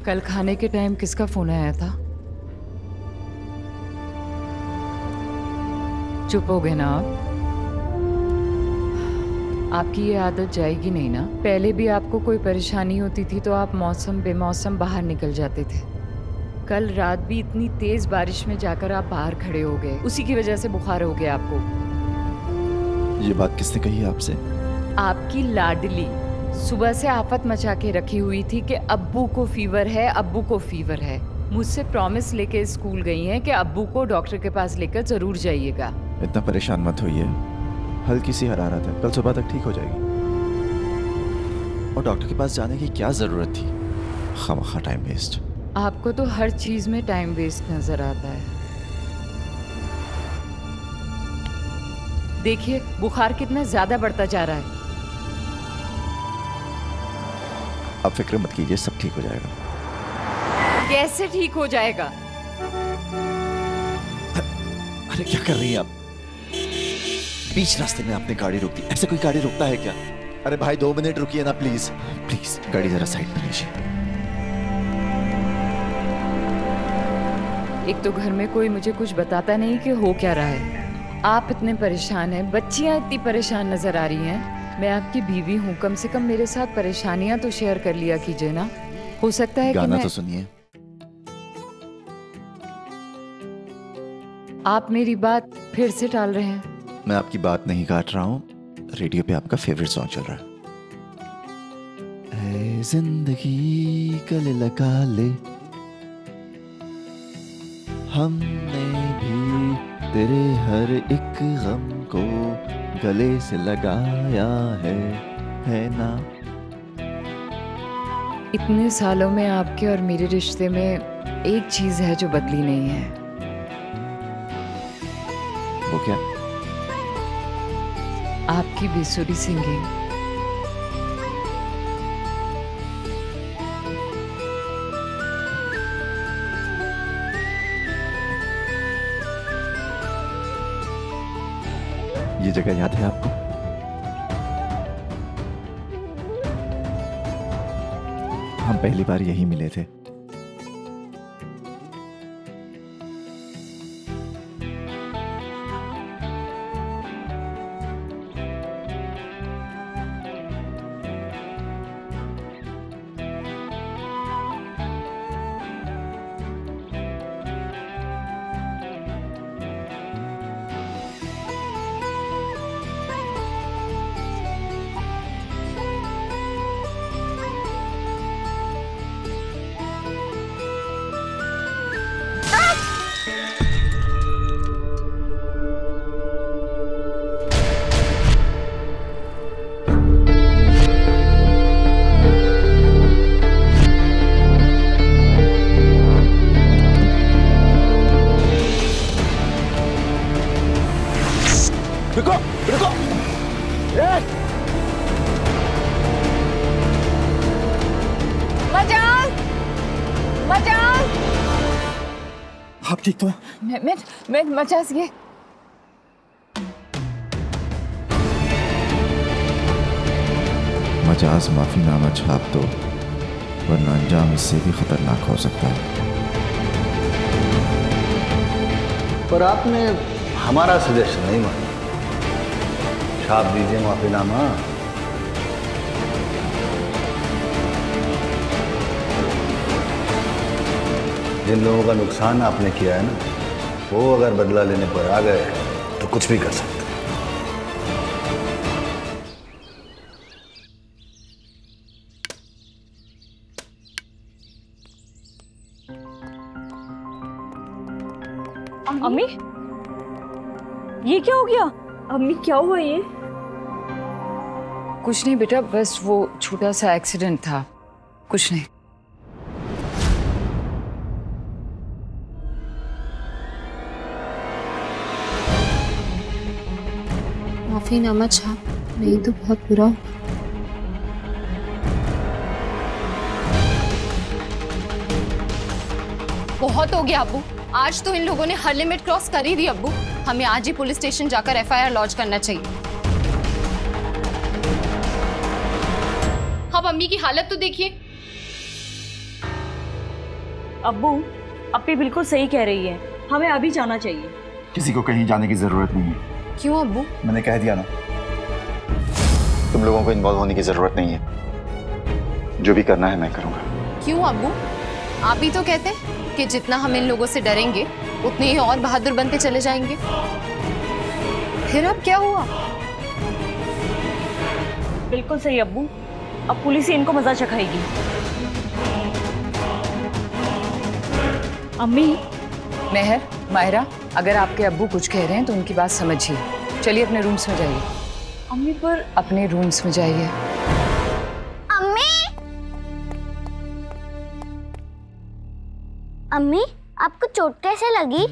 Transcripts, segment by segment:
कल खाने के टाइम किसका फोन आया था? चुप हो गए ना आप? आपकी ये आदत जाएगी नहीं ना? पहले भी आपको कोई परेशानी होती थी तो आप मौसम बेमौसम बाहर निकल जाते थे। कल रात भी इतनी तेज बारिश में जाकर आप बाहर खड़े हो गए, उसी की वजह से बुखार हो गया आपको। ये बात किसने कही आपसे? आपकी लाडली सुबह से आफत मचा के रखी हुई थी कि अब्बू को फीवर है, अब्बू को फीवर है। मुझसे प्रॉमिस लेके स्कूल गई हैं कि अब्बू को डॉक्टर के पास लेकर जरूर जाइएगा। इतना परेशान मत होइए, हल्की सी हरारत है, कल सुबह तक ठीक हो जाएगी। और डॉक्टर के पास जाने की क्या जरूरत थी? खामखा टाइम वेस्ट। आपको तो हर चीज में टाइम वेस्ट नजर आता है। देखिए बुखार कितना ज्यादा बढ़ता जा रहा है। आप फिक्र मत कीजिए, सब ठीक हो जाएगा। कैसे ठीक हो जाएगा? अरे क्या कर रही हैं आप? बीच रास्ते में आपने गाड़ी रोक दी। ऐसे कोई गाड़ी रोकता है क्या? अरे भाई 2 मिनट रुकिए ना प्लीज प्लीज, गाड़ी जरा साइड में लीजिए। एक तो घर में कोई मुझे कुछ बताता नहीं कि हो क्या रहा है। आप इतने परेशान हैं, बच्चियां इतनी परेशान नजर आ रही हैं। मैं आपकी बीवी हूँ, कम से कम मेरे साथ परेशानियां तो शेयर कर लिया कीजिए ना। हो सकता है गाना कि तो सुनिए। आप मेरी बात फिर से टाल रहे हैं। मैं आपकी बात नहीं काट रहा हूँ, रेडियो पे आपका फेवरेट सॉन्ग चल रहा है। ऐ जिंदगी कल लगा ले, हमने भी तेरे हर एक गम को गले से लगाया है ना? इतने सालों में आपके और मेरे रिश्ते में एक चीज है जो बदली नहीं है। वो क्या? आपकी बेसुरी सिंगिंग। ये जगह याद है आपको? हम पहली बार यही मिले थे। रुको रुको, मजाज, मजाज। आप ठीक तो हैं? मैं मजाज ये मजाज माफीनामा छाप दो, वरना अंजाम इससे भी खतरनाक हो सकता है। पर आपने हमारा सजेशन नहीं माना। छाप दीजिए माफीनामा। जिन लोगों का नुकसान आपने किया है ना, वो अगर बदला लेने पर आ गए तो कुछ भी कर सकते हैं। अम्मी, ये क्या हो गया? अम्मी क्या हुआ ये? कुछ नहीं बेटा, बस वो छोटा सा एक्सीडेंट था, कुछ नहीं। माफीनामा छाप नहीं तो बहुत बुरा होगा। बहुत हो गया अब्बू, आज तो इन लोगों ने हर लिमिट क्रॉस कर ही दी अब्बू। हमें आज ही पुलिस स्टेशन जाकर एफआईआर लॉन्च करना चाहिए। अब अम्मी की हालत तो देखिए। अब्बू, अप्पी बिल्कुल सही कह रही है, हमें अभी जाना चाहिए। किसी को कहीं जाने की जरूरत नहीं है। क्यों अब्बू? मैंने कह दिया ना, तुम लोगों को इन्वॉल्व होने की जरूरत नहीं है। जो भी करना है मैं करूंगा। क्यों अब्बू? आप ही तो कहते हैं कि जितना हम इन लोगों से डरेंगे उतने ही और बहादुर बनते चले जाएंगे। फिर अब क्या हुआ? बिल्कुल सही अब्बू, अब पुलिस ही इनको मजा चखाएगी। अम्मी। मेहर, मायरा, अगर आपके अब्बू कुछ कह रहे हैं तो उनकी बात समझिए। चलिए अपने रूम्स में जाइए। अम्मी पर अपने रूम्स में जाइए। अम्मी, आपको चोट कैसे लगी?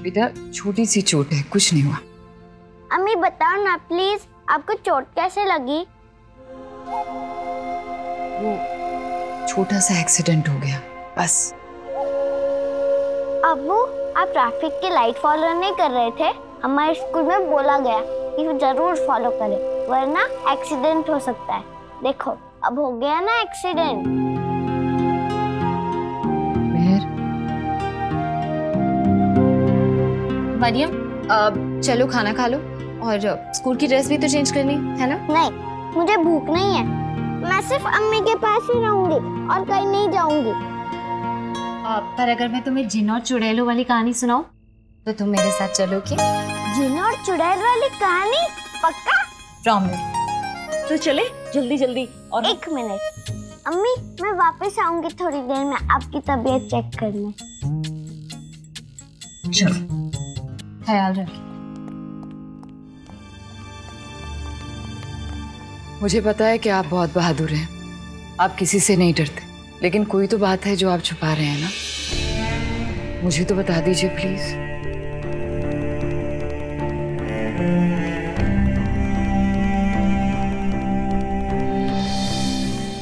बेटा छोटी सी चोट है, कुछ नहीं हुआ। अम्मी बताओ ना प्लीज, आपको चोट कैसे लगी? वो छोटा सा एक्सीडेंट हो गया बस। अब्बू, आप ट्रैफिक की लाइट फॉलो नहीं कर रहे थे? हमारे स्कूल में बोला गया कि वो जरूर फॉलो करें, वरना एक्सीडेंट हो सकता है। देखो अब हो गया ना एक्सीडेंट। मेहर, मरियम, चलो खाना खा लो और स्कूल की ड्रेस भी तो चेंज करनी है ना? नहीं, मुझे भूख नहीं है। मैं सिर्फ अम्मी के पास ही रहूंगी और कहीं नहीं जाऊंगी। पर अगर मैं तुम्हें जिन और चुड़ैलों वाली कहानी सुनाऊं तो तुम मेरे साथ चलोगे? जिन और चुड़ैल वाली कहानी? पक्का? प्रॉमिस। तो चले जल्दी जल्दी। और एक मिनट अम्मी, मैं वापस आऊंगी थोड़ी देर में आपकी तबीयत चेक करने। चलो, ख्याल रख। मुझे पता है कि आप बहुत बहादुर हैं, आप किसी से नहीं डरते, लेकिन कोई तो बात है जो आप छुपा रहे हैं ना। मुझे तो बता दीजिए प्लीज।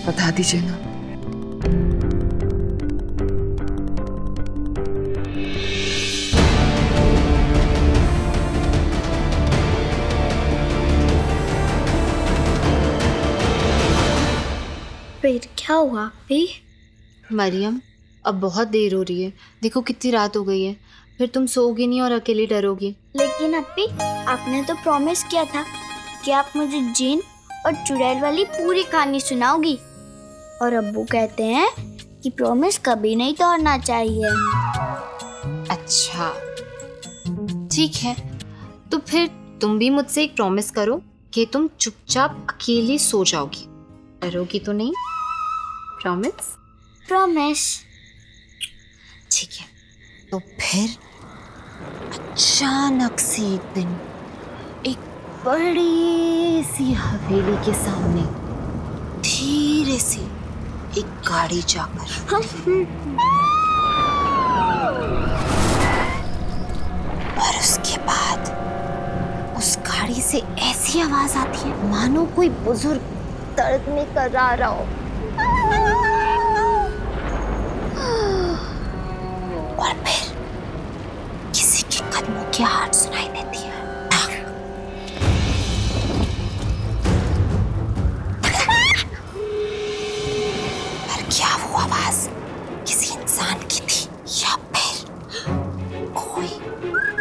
बता दीजिए ना। फिर क्या हुआ अप्पी? मरियम, अब बहुत देर हो रही है, देखो कितनी रात हो गई है। फिर तुम सोओगी नहीं और अकेली डरोगी। लेकिन अप्पी, आपने तो प्रॉमिस किया था कि आप मुझे जिन और चुड़ैल वाली पूरी कहानी सुनाओगी, और अब्बू कहते हैं कि प्रॉमिस कभी नहीं तोड़ना चाहिए। अच्छा ठीक है, तो फिर तुम भी मुझसे एक प्रॉमिस करो कि तुम चुपचाप अकेली सो जाओगी, डरोगी तो नहीं? प्रॉमिस? प्रॉमिस। ठीक है, तो फिर अचानक से एक दिन एक बड़ी सी हवेली के सामने धीरे से एक गाड़ी जाकर और उसके बाद उस गाड़ी से ऐसी आवाज आती है मानो कोई बुजुर्ग दर्द में कराह रहा हो, और फिर किसी के कदमों की आहट सुनाई देती है। पर क्या वो आवाज किसी इंसान की थी या फिर कोई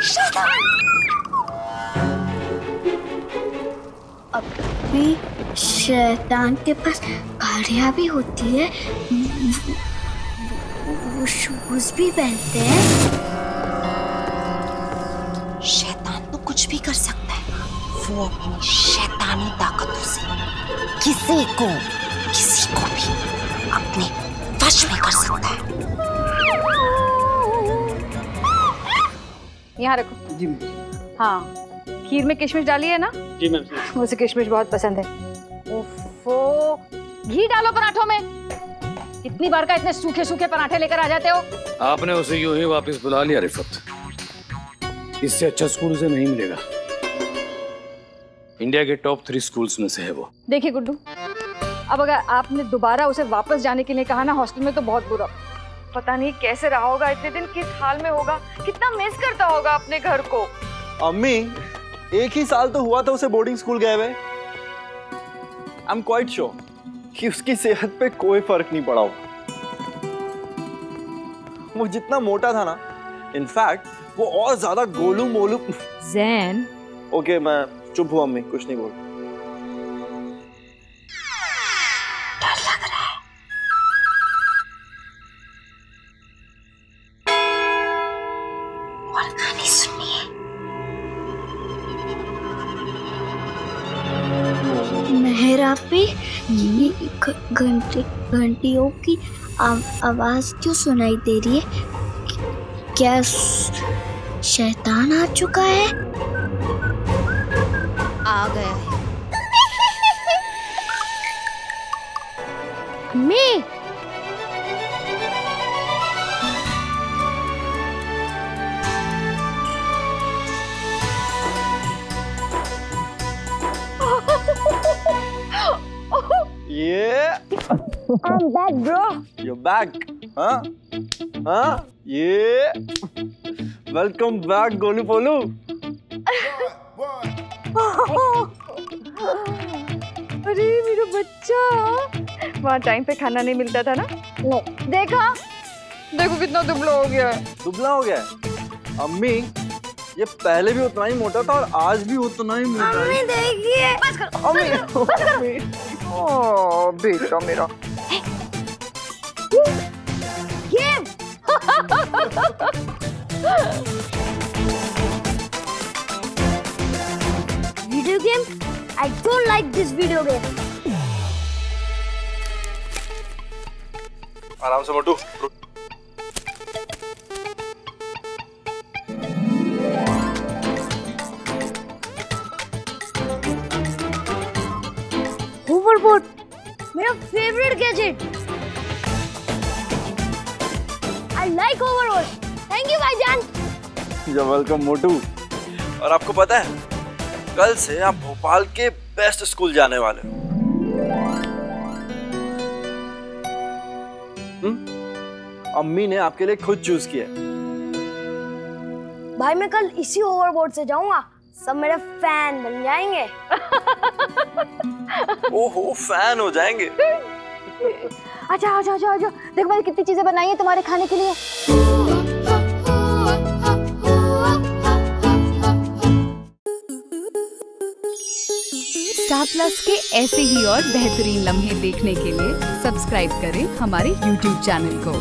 शैतान? अभी शैतान के पास गाड़ियाँ भी होती है, वो शूज भी पहनते हैं। शैतान तो कुछ भी कर सकता है, वो अपनी शैतानी ताकतों से किसी को भी अपने वश में कर सकता है। यहाँ रखो। जी मैम। हाँ, खीर में किशमिश डाली है ना? जी मैम। मुझे किशमिश बहुत पसंद है। ओफो, घी डालो पराठों में। कितनी बार का इतने सूखे सूखे पराठे लेकर आ जाते हो? आपने उसे यूं ही वापस बुला लिया रिफत। इससे अच्छा स्कूल उसे नहीं मिलेगा। इंडिया के टॉप 3 स्कूल्स में से है वो। देखिए गुड्डू, अब अगर आपने दोबारा उसे वापस जाने के लिए कहा ना हॉस्टल में, तो बहुत बुरा। पता नहीं कैसे रहा होगा इतने दिन, किस हाल में होगा, कितना मिस करता होगा अपने घर को। अम्मी, एक ही साल तो हुआ था उसे बोर्डिंग स्कूल गए हुए। आई एम क्वाइट श्योर कि उसकी सेहत पे कोई फर्क नहीं पड़ा होगा। वो जितना मोटा था ना, इनफैक्ट वो और ज्यादा गोलू मोलू। जैन ओके मैं चुप हुआ, अम्मी कुछ नहीं बोल। डर लग रहा है। और कहानी सुननी है। मेहरा पे ये घंटियों की आवाज क्यों सुनाई दे रही है? क्या शैतान आ चुका है? आ गया है। अम्मी I'm back, bro. You're back, हाँ? हाँ? ये वेलकम बैक गोलू पोलू। अरे मेरा बच्चा, वहाँ टाइम पे खाना नहीं मिलता था ना? नहीं। देखो कितना दुबला हो गया है। दुबला हो गया है? अम्मी ये पहले भी उतना ही मोटा था और आज भी उतना ही मोटा है। अम्मी देखिए। बस करो, अम्मी। ओह बेटा मेरा। Game. Video game? I don't like this video game. आराम से मोटू। Hoverboard, मेरा favourite gadget. I like hoverboard. Thank you भाईजान। You're welcome मोटू। और आपको पता है कल से आप भोपाल के बेस्ट स्कूल जाने वाले हो। अम्मी ने आपके लिए खुद चूज किया। भाई मैं कल इसी होवरबोर्ड से जाऊंगा, सब मेरे फैन बन जाएंगे। ओहो फैन हो जाएंगे। अच्छा देखो मैंने कितनी चीजें बनाई है तुम्हारे खाने के लिए। स्टार प्लस के ऐसे ही और बेहतरीन लम्हे देखने के लिए सब्सक्राइब करें हमारे YouTube चैनल को।